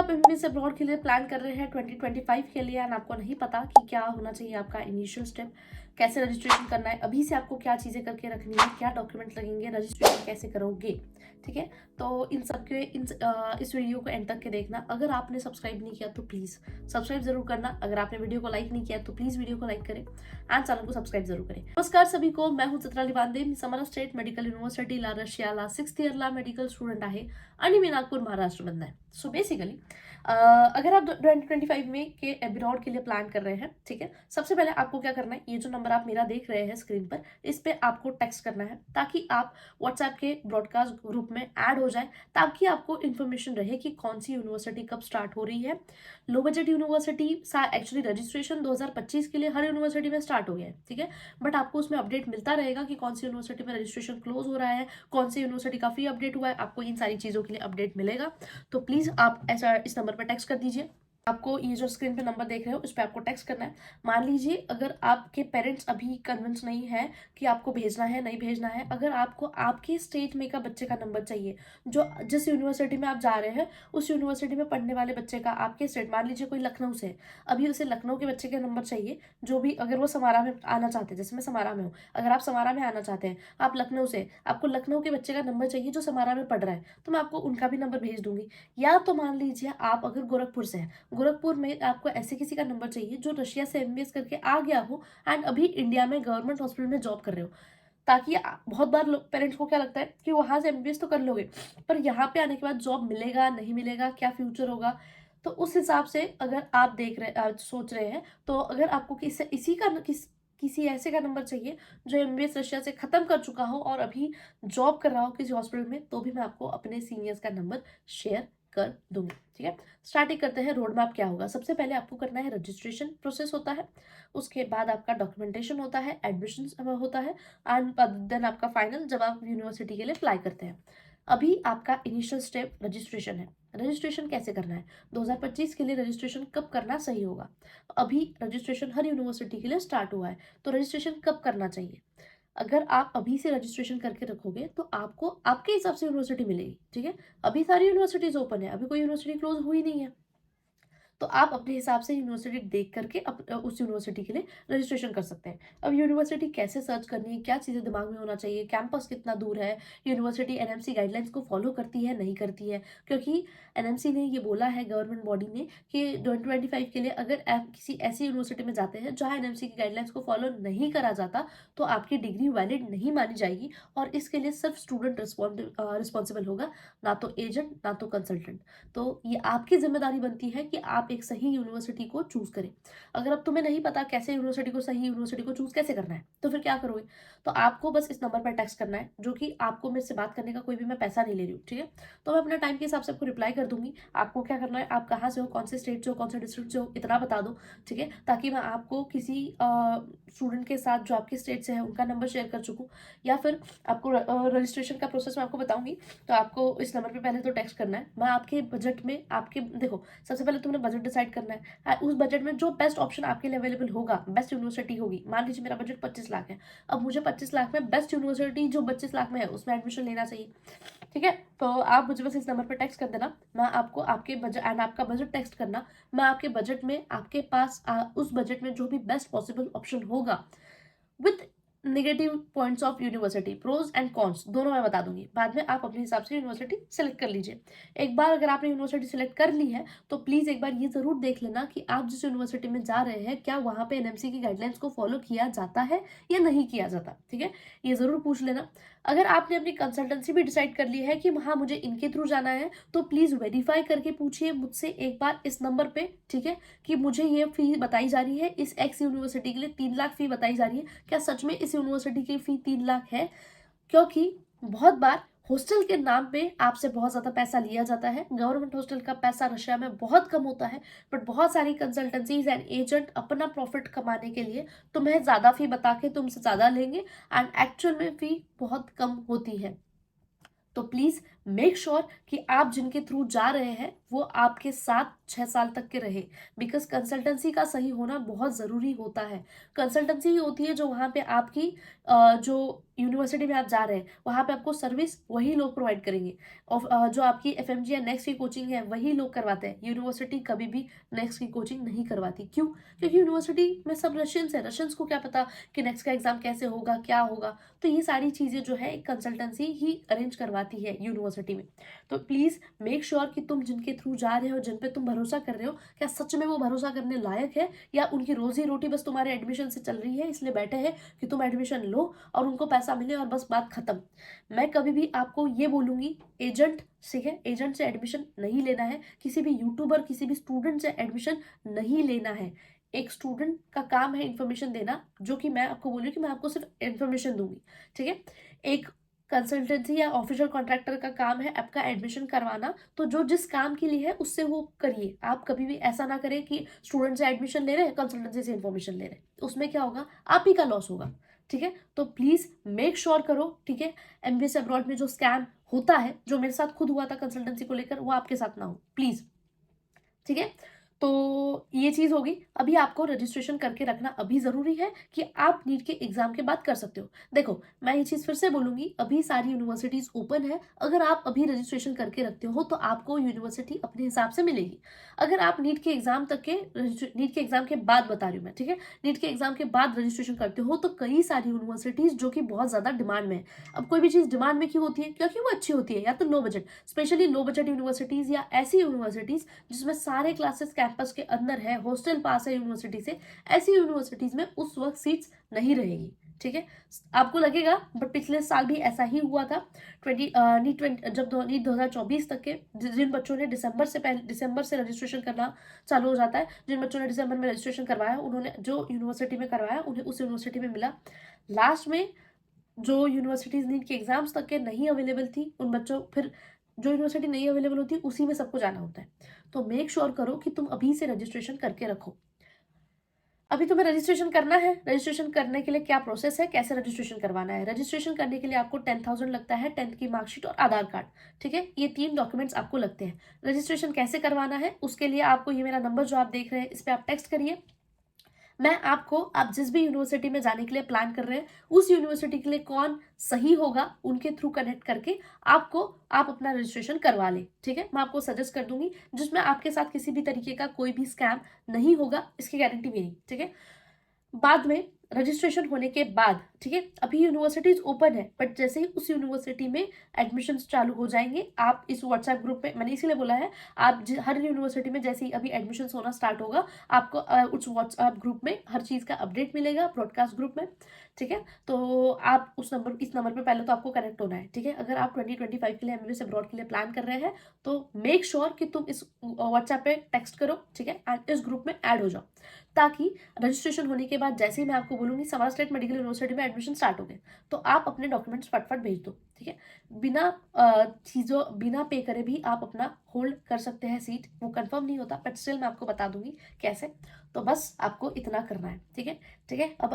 आप MBBS abroad के लिए प्लान कर रहे हैं 2025 के लिए एंड आपको नहीं पता कि क्या होना चाहिए आपका इनिशियल स्टेप, कैसे रजिस्ट्रेशन करना है, अभी से आपको क्या चीज़ें करके रखनी है, क्या डॉक्यूमेंट लगेंगे, रजिस्ट्रेशन कैसे करोगे, ठीक है। तो इन सब के इस वीडियो को एंड तक के देखना। अगर आपने सब्सक्राइब नहीं किया तो प्लीज़ सब्सक्राइब जरूर करना। अगर आपने वीडियो को लाइक नहीं किया तो प्लीज़ वीडियो को लाइक करें एंड चैनल को सब्सक्राइब जरूर करें। नमस्कार सभी को, मैं हूं चित्रा लिबांदे, समरा स्टेट मेडिकल युनिव्हर्सिटी ला रशियाला 6th इयरला मेडिकल स्टुडंट आहे आणि मी नागपूर महाराष्ट्रमधून आहे। सो बेसिकली अगर आप 2025 में के अब्रॉड के लिए प्लान कर रहे हैं, ठीक है, सबसे पहले आपको क्या करना है, ये जो नंबर आप मेरा देख रहे हैं स्क्रीन पर, इस पे आपको टेक्स्ट करना है ताकि आप व्हाट्सएप के ब्रॉडकास्ट ग्रुप में ऐड हो जाए, ताकि आपको इन्फॉर्मेशन रहे कि कौन सी यूनिवर्सिटी कब स्टार्ट हो रही है। Low budget university actually registration 2025 के लिए हर यूनिवर्सिटी में स्टार्ट हो गया है, ठीक है, बट आपको उसमें अपडेट मिलता रहेगा कि कौन सी यूनिवर्सिटी में रजिस्ट्रेशन क्लोज हो रहा है, कौन सी यूनिवर्सिटी का फ्री अपडेट हुआ है, आपको इन सारी चीज़ों के लिए अपडेट मिलेगा। तो प्लीज़ आप ऐसा इस नंबर पर टेक्स्ट कर दीजिए। आपको ये जो स्क्रीन पे नंबर देख रहे हो इस पर आपको टेक्स्ट करना है। मान लीजिए अगर आपके पेरेंट्स अभी कन्विंस नहीं है कि आपको भेजना है नहीं भेजना है, अगर आपको आपके स्टेट में का बच्चे का नंबर चाहिए, जो जिस यूनिवर्सिटी में आप जा रहे हैं उस यूनिवर्सिटी में पढ़ने वाले बच्चे का, आपके स्टेट, मान लीजिए कोई लखनऊ से है, अभी उसे लखनऊ के बच्चे का नंबर चाहिए, जो भी, अगर वो समारा में आना चाहते हैं, जैसे मैं समारा में हूँ, अगर आप समारा में आना चाहते हैं, आप लखनऊ से, आपको लखनऊ के बच्चे का नंबर चाहिए जो समारा में पढ़ रहा है, तो मैं आपको उनका भी नंबर भेज दूंगी। या तो मान लीजिए आप अगर गोरखपुर से हैं, गोरखपुर में आपको ऐसे किसी का नंबर चाहिए जो रशिया से एमबीबीएस करके आ गया हो एंड अभी इंडिया में गवर्नमेंट हॉस्पिटल में जॉब कर रहे हो, ताकि बहुत बार पेरेंट्स को क्या लगता है कि वहां से एमबीबीएस तो कर लोगे पर यहाँ पे आने के बाद जॉब मिलेगा नहीं मिलेगा, क्या फ्यूचर होगा। तो उस हिसाब से अगर आप सोच रहे हैं, तो अगर आपको किसी ऐसे का नंबर चाहिए जो एमबीबीएस रशिया से खत्म कर चुका हो और अभी जॉब कर रहा हो किसी हॉस्पिटल में, तो भी मैं आपको अपने सीनियर्स का नंबर शेयर कर दूंगी, ठीक है। स्टार्टिंग करते हैं। रोड मैप क्या होगा, सबसे पहले आपको करना है रजिस्ट्रेशन प्रोसेस होता है, उसके बाद आपका डॉक्यूमेंटेशन होता है, एडमिशन होता है एंड देन आपका फाइनल जब आप यूनिवर्सिटी के लिए अप्लाई करते हैं। अभी आपका इनिशियल स्टेप रजिस्ट्रेशन है। रजिस्ट्रेशन कैसे करना है, 2025 के लिए रजिस्ट्रेशन कब करना सही होगा। अभी रजिस्ट्रेशन हर यूनिवर्सिटी के लिए स्टार्ट हुआ है, तो रजिस्ट्रेशन कब करना चाहिए। अगर आप अभी से रजिस्ट्रेशन करके रखोगे तो आपको आपके हिसाब से यूनिवर्सिटी मिलेगी, ठीक है। अभी सारी यूनिवर्सिटीज ओपन है, अभी कोई यूनिवर्सिटी क्लोज हुई नहीं है, तो आप अपने हिसाब से यूनिवर्सिटी देख करके उस यूनिवर्सिटी के लिए रजिस्ट्रेशन कर सकते हैं। अब यूनिवर्सिटी कैसे सर्च करनी है, क्या चीज़ें दिमाग में होना चाहिए, कैंपस कितना दूर है, यूनिवर्सिटी एनएमसी गाइडलाइंस को फॉलो करती है नहीं करती है, क्योंकि एनएमसी ने ये बोला है, गवर्नमेंट बॉडी ने, कि 2025 के लिए अगर आप किसी ऐसी यूनिवर्सिटी में जाते हैं जहाँ एनएमसी की गाइडलाइंस को फॉलो नहीं करा जाता, तो आपकी डिग्री वैलिड नहीं मानी जाएगी और इसके लिए सिर्फ स्टूडेंट रिस्पॉन्सिबल होगा, ना तो एजेंट ना तो कंसल्टेंट। तो ये आपकी जिम्मेदारी बनती है कि आप एक सही यूनिवर्सिटी को चूज करें। अगर अब तुम्हें नहीं पता सही यूनिवर्सिटी को चूज कैसे करना है, तो फिर क्या करोगे, तो आपको बस इस नंबर पर टेक्स्ट करना है, जो कि आपको मेरे से बात करने का कोई भी मैं पैसा नहीं ले रही हूँ, ठीक है। तो मैं अपने टाइम के हिसाब से आपको रिप्लाई कर दूंगी। आपको क्या करना है, आप कहाँ से हो, कौन से स्टेट से हो, कौन से डिस्ट्रिक्ट से हो, इतना बता दो, ठीक है, ताकि मैं आपको किसी स्टूडेंट के साथ जो आपके स्टेट से है उनका नंबर शेयर कर चुकूँ। या फिर आपको रजिस्ट्रेशन का प्रोसेस मैं आपको बताऊंगी, तो आपको इस नंबर पे पहले तो टेक्स्ट करना है। मैं आपके बजट में, आपके देखो, सबसे पहले तुमने बजट डिसाइड करना है, उस बजट में जो बेस्ट ऑप्शन आपके लिए अवेलेबल होगा, बेस्ट यूनिवर्सिटी होगी। मान लीजिए मेरा बजट 25 लाख है, अब मुझे 25 लाख में बेस्ट यूनिवर्सिटी जो 25 लाख में है उसमें एडमिशन लेना चाहिए, ठीक है। तो आप मुझे बस इस नंबर पर टेक्स्ट कर देना, मैं आपको आपके बजट एंड आपका बजट टेक्स्ट करना, मैं आपके बजट में, आपके पास उस बजट में जो भी बेस्ट पॉसिबल ऑप्शन होगा with negative points of university, pros and cons दोनों मैं बता दूंगी। बाद में आप अपने हिसाब से यूनिवर्सिटी सेलेक्ट कर लीजिए। एक बार अगर आपने यूनिवर्सिटी सेलेक्ट कर ली है तो प्लीज एक बार ये जरूर देख लेना कि आप जिस यूनिवर्सिटी में जा रहे हैं क्या वहां पे एनएमसी की गाइडलाइंस को फॉलो किया जाता है या नहीं किया जाता, ठीक है, ये जरूर पूछ लेना। अगर आपने अपनी कंसल्टेंसी भी डिसाइड कर ली है कि हाँ मुझे इनके थ्रू जाना है, तो प्लीज वेरीफाई करके पूछिए मुझसे एक बार इस नंबर पे, ठीक है, कि मुझे ये फी बताई जा रही है, इस एक्स यूनिवर्सिटी के लिए 3 लाख फी बताई जा रही है, क्या सच में इस यूनिवर्सिटी की फी 3 लाख है। क्योंकि बहुत बार हॉस्टल के नाम पे आपसे बहुत ज्यादा पैसा लिया जाता है। गवर्नमेंट हॉस्टल का पैसा रशिया में बहुत कम होता है, बट बहुत सारी कंसल्टेंसीज एंड एजेंट अपना प्रॉफिट कमाने के लिए तुम्हें ज्यादा फी बता के तुमसे ज्यादा लेंगे एंड एक्चुअल में फी बहुत कम होती है। तो प्लीज मेक श्योर कि आप जिनके थ्रू जा रहे हैं वो आपके साथ 6 साल तक के रहे, बिकॉज कंसल्टेंसी का सही होना बहुत ज़रूरी होता है। कंसल्टेंसी ही होती है जो वहाँ पे आपकी जो यूनिवर्सिटी में आप जा रहे हैं वहाँ पे आपको सर्विस वही लोग प्रोवाइड करेंगे, और जो आपकी एफएमजी या नेक्स्ट की कोचिंग है वही लोग करवाते हैं। यूनिवर्सिटी कभी भी नेक्स्ट की कोचिंग नहीं करवाती। क्यों? क्योंकि यूनिवर्सिटी में सब रशियंस है, रशियंस को क्या पता कि नेक्स्ट का एग्जाम कैसे होगा, क्या होगा। तो ये सारी चीज़ें जो है एक कंसल्टेंसी ही अरेंज करवाती है यूनिवर्सिटी में। तो प्लीज़ मेक श्योर कि तुम जिनके थ्रू जा रहे हो, जिन पे तुम भरोसा कर रहे हो, क्या सच में वो भरोसा करने लायक है, या उनकी रोजी रोटी बस तुम्हारे एडमिशन से चल रही है इसलिए बैठे हैं कि तुम एडमिशन लो और उनको पैसा मिले और बस बात खत्म। मैं कभी भी आपको ये बोलूंगी, एजेंट ठीक है, एजेंट से एडमिशन नहीं लेना है, किसी भी यूट्यूबर किसी भी स्टूडेंट से एडमिशन नहीं लेना है। एक स्टूडेंट का काम है इन्फॉर्मेशन देना, जो कि मैं आपको बोलूँ कि मैं आपको सिर्फ इन्फॉर्मेशन दूंगी, ठीक है। एक कंसल्टेंसी या ऑफिशियल कॉन्ट्रैक्टर का काम है आपका एडमिशन करवाना, तो जो जिस काम के लिए है उससे वो करिए। आप कभी भी ऐसा ना करें कि स्टूडेंट से एडमिशन ले रहे हैं, कंसल्टेंसी से इन्फॉर्मेशन ले रहे हैं, उसमें क्या होगा, आप ही का लॉस होगा, ठीक है। तो प्लीज मेक श्योर करो, ठीक है, एमबीएस अब्रॉड में जो स्कैम होता है, जो मेरे साथ खुद हुआ था कंसल्टेंसी को लेकर, वो आपके साथ ना हो प्लीज, ठीक है। तो ये चीज होगी। अभी आपको रजिस्ट्रेशन करके रखना अभी जरूरी है कि आप नीट के एग्जाम के बाद कर सकते हो। देखो, मैं ये चीज फिर से बोलूंगी, अभी सारी यूनिवर्सिटीज ओपन है। अगर आप अभी रजिस्ट्रेशन करके रखते हो तो आपको यूनिवर्सिटी अपने हिसाब से मिलेगी। अगर आप नीट के एग्जाम तक के नीट के एग्जाम के बाद बता रही हूँ मैं, ठीक है, नीट के एग्जाम के बाद रजिस्ट्रेशन करते हो तो कई सारी यूनिवर्सिटीज जो कि बहुत ज्यादा डिमांड में है। अब कोई भी चीज डिमांड में क्यों होती है? क्योंकि वो अच्छी होती है, या तो low budget, specially low budget universities, या ऐसी यूनिवर्सिटीज जिसमें सारे क्लासेस कैंपस के अंदर है, हॉस्टल पास है यूनिवर्सिटी से, ऐसी यूनिवर्सिटीज में उस वक्त सीट्स नहीं रहेगी, ठीक है। आपको लगेगा, बट पिछले साल भी ऐसा ही हुआ था। जब नीट 2024 तक के जिन बच्चों ने दिसंबर से रजिस्ट्रेशन करना चालू हो जाता है, जिन बच्चों ने दिसंबर में रजिस्ट्रेशन करवाया, उन्होंने जो यूनिवर्सिटी में करवाया उन्हें उस यूनिवर्सिटी में मिला। लास्ट में जो यूनिवर्सिटीज नीट के एग्जाम्स तक के नहीं अवेलेबल थी, उन बच्चों, फिर जो यूनिवर्सिटी नहीं अवेलेबल होती उसी में सबको जाना होता है। तो मेक श्योर करो कि तुम अभी से रजिस्ट्रेशन करके रखो। अभी तुम्हें रजिस्ट्रेशन करना है। रजिस्ट्रेशन करने के लिए क्या प्रोसेस है, कैसे रजिस्ट्रेशन करवाना है? रजिस्ट्रेशन करने के लिए आपको 10,000 लगता है, 10th की मार्कशीट और आधार कार्ड, ठीक है। ये 3 डॉक्यूमेंट्स आपको लगते हैं। रजिस्ट्रेशन कैसे करवाना है उसके लिए आपको ये मेरा नंबर जो आप देख रहे हैं इस पर आप टेक्स्ट करिए। मैं आपको, आप जिस भी यूनिवर्सिटी में जाने के लिए प्लान कर रहे हैं उस यूनिवर्सिटी के लिए कौन सही होगा उनके थ्रू कनेक्ट करके आप अपना रजिस्ट्रेशन करवा लें, ठीक है। मैं आपको सजेस्ट कर दूंगी जिसमें आपके साथ किसी भी तरीके का कोई भी स्कैम नहीं होगा, इसकी गारंटी मेरी, ठीक है। बाद में रजिस्ट्रेशन होने के बाद, ठीक है, अभी यूनिवर्सिटीज ओपन है, बट जैसे ही उस यूनिवर्सिटी में एडमिशन्स चालू हो जाएंगे, आप इस व्हाट्सएप ग्रुप में, मैंने इसीलिए बोला है, आप हर यूनिवर्सिटी में जैसे ही अभी एडमिशन्स होना स्टार्ट होगा आपको उस व्हाट्सएप ग्रुप में हर चीज़ का अपडेट मिलेगा, ब्रॉडकास्ट ग्रुप में, ठीक है। तो आप इस नंबर पर पहले तो आपको कनेक्ट होना है, ठीक है। अगर आप 2025 के लिए एमबीबीएस अब्रॉड के लिए प्लान कर रहे हैं तो मेक श्योर कि तुम इस व्हाट्सएप पे टेक्स्ट करो, ठीक है, एंड इस ग्रुप में ऐड हो जाओ, ताकि रजिस्ट्रेशन होने के बाद जैसे ही मैं आपको बोलूंगी समारा स्टेट मेडिकल यूनिवर्सिटी में एडमिशन स्टार्ट हो गए, तो आप अपने डॉक्यूमेंट्स फटफट भेज दो, ठीक है। बिना पे करे भी आप अपना होल्ड कर सकते हैं सीट, वो कंफर्म नहीं होता, बट स्टिल मैं आपको बता दूंगी कैसे। तो बस आपको इतना करना है, ठीक है, ठीक है। अब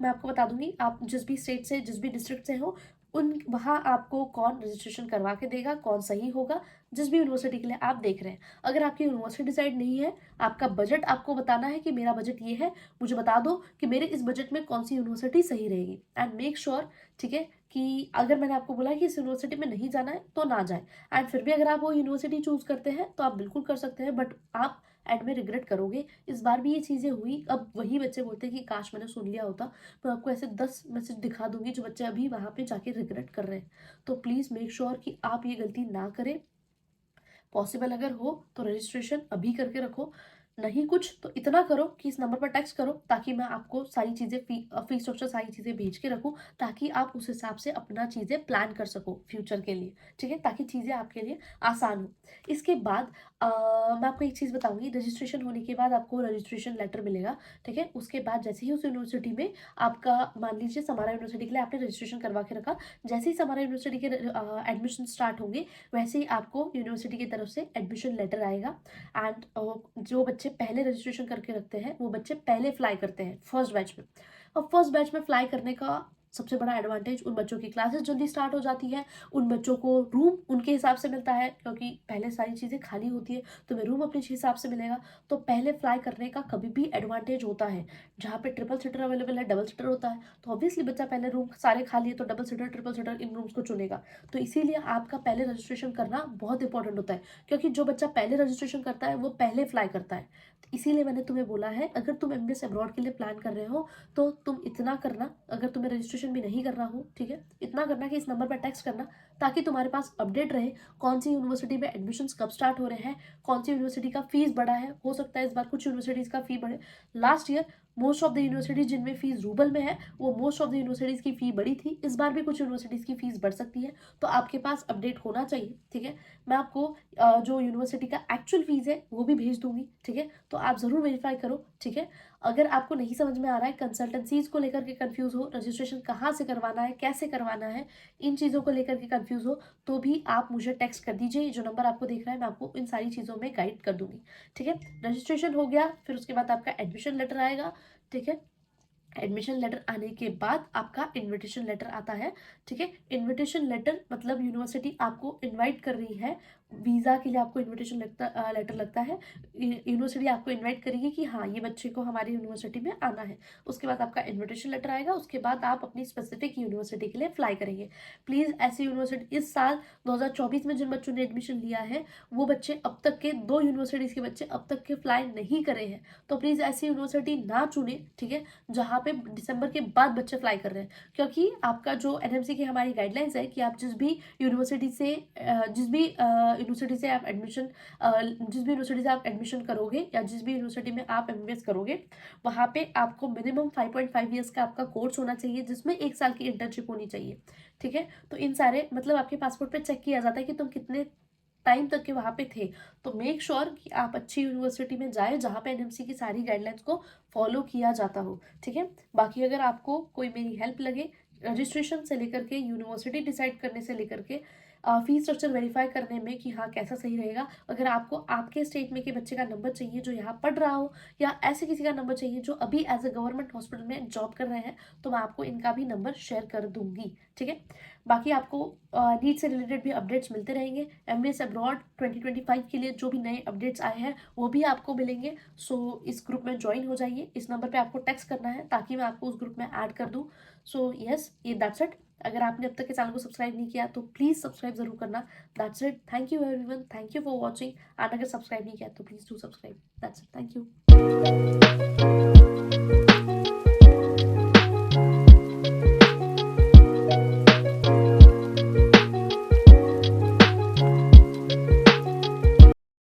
मैं आपको बता दूंगी, आप जिस भी स्टेट से, जिस भी डिस्ट्रिक्ट से हो, वहाँ आपको कौन रजिस्ट्रेशन करवा के देगा, कौन सही होगा, जिस भी यूनिवर्सिटी के लिए आप देख रहे हैं। अगर आपकी यूनिवर्सिटी डिसाइड नहीं है, आपका बजट आपको बताना है कि मेरा बजट ये है, मुझे बता दो कि मेरे इस बजट में कौन सी यूनिवर्सिटी सही रहेगी, एंड मेक श्योर, ठीक है, कि अगर मैंने आपको बोला कि इस यूनिवर्सिटी में नहीं जाना है तो ना जाए, एंड फिर भी अगर आप वो यूनिवर्सिटी चूज करते हैं तो आप बिल्कुल कर सकते हैं, बट आप एंड में रिग्रेट करोगे। इस बार भी ये चीज़ें हुई। अब वही बच्चे बोलते हैं कि काश मैंने सुन लिया होता। मैं आपको ऐसे 10 मैसेज दिखा दूंगी जो बच्चे अभी वहाँ पे जाके रिग्रेट कर रहे हैं। तो प्लीज़ मेक श्योर कि आप ये गलती ना करें। पॉसिबल अगर हो तो रजिस्ट्रेशन अभी करके रखो, नहीं कुछ तो इतना करो कि इस नंबर पर टेक्स्ट करो, ताकि मैं आपको सारी चीज़ें फी स्ट्रक्चर सारी चीज़ें भेज के रखूँ, ताकि आप उस हिसाब से अपना चीज़ें प्लान कर सको फ्यूचर के लिए, ठीक है, ताकि चीज़ें आपके लिए आसान हो। इसके बाद मैं आपको एक चीज़ बताऊंगी, रजिस्ट्रेशन होने के बाद आपको रजिस्ट्रेशन लेटर मिलेगा, ठीक है। उसके बाद जैसे ही उस यूनिवर्सिटी में आपका, मान लीजिए समारा यूनिवर्सिटी के लिए आपने रजिस्ट्रेशन करवा के रखा, जैसे ही समारा यूनिवर्सिटी के एडमिशन स्टार्ट होंगे वैसे ही आपको यूनिवर्सिटी की तरफ से एडमिशन लेटर आएगा, एंड जो बच्चे पहले रजिस्ट्रेशन करके रखते हैं वो बच्चे पहले फ्लाई करते हैं फर्स्ट बैच में, और फर्स्ट बैच में फ्लाई करने का सबसे बड़ा एडवांटेज, उन बच्चों की क्लासेस जल्दी स्टार्ट हो जाती है, उन बच्चों को रूम उनके हिसाब से मिलता है, क्योंकि पहले सारी चीज़ें खाली होती है तो मैं रूम अपने हिसाब से मिलेगा। तो पहले फ्लाई करने का कभी भी एडवांटेज होता है। जहाँ पे ट्रिपल सीटर अवेलेबल है, डबल सीटर होता है, तो ऑब्वियसली बच्चा पहले रूम सारे खाली है तो डबल सीटर ट्रिपल सीटर इन रूम्स को चुनेगा। तो इसीलिए आपका पहले रजिस्ट्रेशन करना बहुत इंपॉर्टेंट होता है, क्योंकि जो बच्चा पहले रजिस्ट्रेशन करता है वो पहले फ्लाई करता है। तो इसीलिए मैंने तुम्हें बोला है, अगर तुम एमबीएस अब्रॉड के लिए प्लान कर रहे हो तो तुम इतना करना, अगर तुम्हें रजिस्ट्रेशन भी नहीं करना हो, ठीक है, इतना करना कि इस नंबर पर टेक्स्ट करना, ताकि तुम्हारे पास अपडेट रहे कौन सी यूनिवर्सिटी में एडमिशन्स कब स्टार्ट हो रहे हैं, कौन सी यूनिवर्सिटी का फीस बढ़ा है। हो सकता है इस बार कुछ यूनिवर्सिटीज़ का फी बढ़े। Last year most of the universities जिनमें फीस रूबल में है, वो मोस्ट ऑफ द यूनिवर्सिटीज़ की फ़ी बढ़ी थी। इस बार भी कुछ यूनिवर्सिटीज़ की फीस बढ़ सकती है, तो आपके पास अपडेट होना चाहिए, ठीक है। मैं आपको जो यूनिवर्सिटी का एक्चुअल फीस है वो भी भेज दूंगी, ठीक है, तो आप ज़रूर वेरीफाई करो, ठीक है। अगर आपको नहीं समझ में आ रहा है, कंसल्टेंसीज को लेकर के कंफ्यूज हो, रजिस्ट्रेशन कहाँ से करवाना है, कैसे करवाना है, इन चीज़ों को लेकर के कंफ्यूज हो, तो भी आप मुझे टेक्स्ट कर दीजिए। जो नंबर आपको देख रहा है मैं आपको इन सारी चीज़ों में गाइड कर दूंगी, ठीक है। रजिस्ट्रेशन हो गया, फिर उसके बाद आपका एडमिशन लेटर आएगा, ठीक है। एडमिशन लेटर आने के बाद आपका इनविटेशन लेटर आता है, ठीक है। इनविटेशन लेटर मतलब यूनिवर्सिटी आपको इनवाइट कर रही है, वीज़ा के लिए आपको इनविटेशन लेटर लगता है। यूनिवर्सिटी आपको इनवाइट करेगी कि हाँ ये बच्चे को हमारी यूनिवर्सिटी में आना है। उसके बाद आपका इनविटेशन लेटर आएगा, उसके बाद आप अपनी स्पेसिफिक यूनिवर्सिटी के लिए अप्लाई करेंगे। प्लीज़ ऐसी यूनिवर्सिटी, इस साल 2024 में जिन बच्चों ने एडमिशन लिया है वो बच्चे अब तक के 2 यूनिवर्सिटीज़ के बच्चे अब तक के फ्लाई नहीं करे हैं, तो प्लीज़ ऐसी यूनिवर्सिटी ना चुने, ठीक है, जहाँ पे दिसंबर के बाद बच्चे फ्लाई कर रहे हैं। क्योंकि आपका जो एनएमसी की हमारी गाइडलाइंस है कि आप जिस भी यूनिवर्सिटी से आप एडमिशन करोगे या जिस भी यूनिवर्सिटी में आप एमबीएस करोगे, वहाँ पे आपको मिनिमम 5.5 ईयर्स का आपका कोर्स होना चाहिए, जिसमें 1 साल की इंटर्नशिप होनी चाहिए, ठीक है। तो इन सारे मतलब आपके पासपोर्ट पे चेक किया जाता है कि तुम कितने टाइम तक के वहाँ पे थे। तो मेक श्योर कि आप अच्छी यूनिवर्सिटी में जाए जहाँ पे एनएमसी की सारी गाइडलाइंस को फॉलो किया जाता हो, ठीक है। बाकी अगर आपको कोई मेरी हेल्प लगे, रजिस्ट्रेशन से लेकर के यूनिवर्सिटी डिसाइड करने से लेकर के फीस स्ट्रक्चर वेरीफाई करने में कि हाँ कैसा सही रहेगा, अगर आपको आपके स्टेट में के बच्चे का नंबर चाहिए जो यहाँ पढ़ रहा हो, या ऐसे किसी का नंबर चाहिए जो अभी एज अ गवर्नमेंट हॉस्पिटल में जॉब कर रहे हैं, तो मैं आपको इनका भी नंबर शेयर कर दूंगी, ठीक है। बाकी आपको नीट से रिलेटेड भी अपडेट्स मिलते रहेंगे। एमबीएस अब्रॉड 2025 के लिए जो भी नए अपडेट्स आए हैं वो भी आपको मिलेंगे। सो इस ग्रुप में ज्वाइन हो जाइए, इस नंबर पे आपको टेक्स्ट करना है ताकि मैं आपको उस ग्रुप में ऐड कर दूँ। सो यस, ये दैट्स इट। अगर आपने अब तक के चैनल को सब्सक्राइब नहीं किया तो प्लीज़ सब्सक्राइब जरूर करना। That's it, thank you everyone, thank you for watching. And अगर सब्सक्राइब नहीं किया तो please do subscribe. That's it, thank you.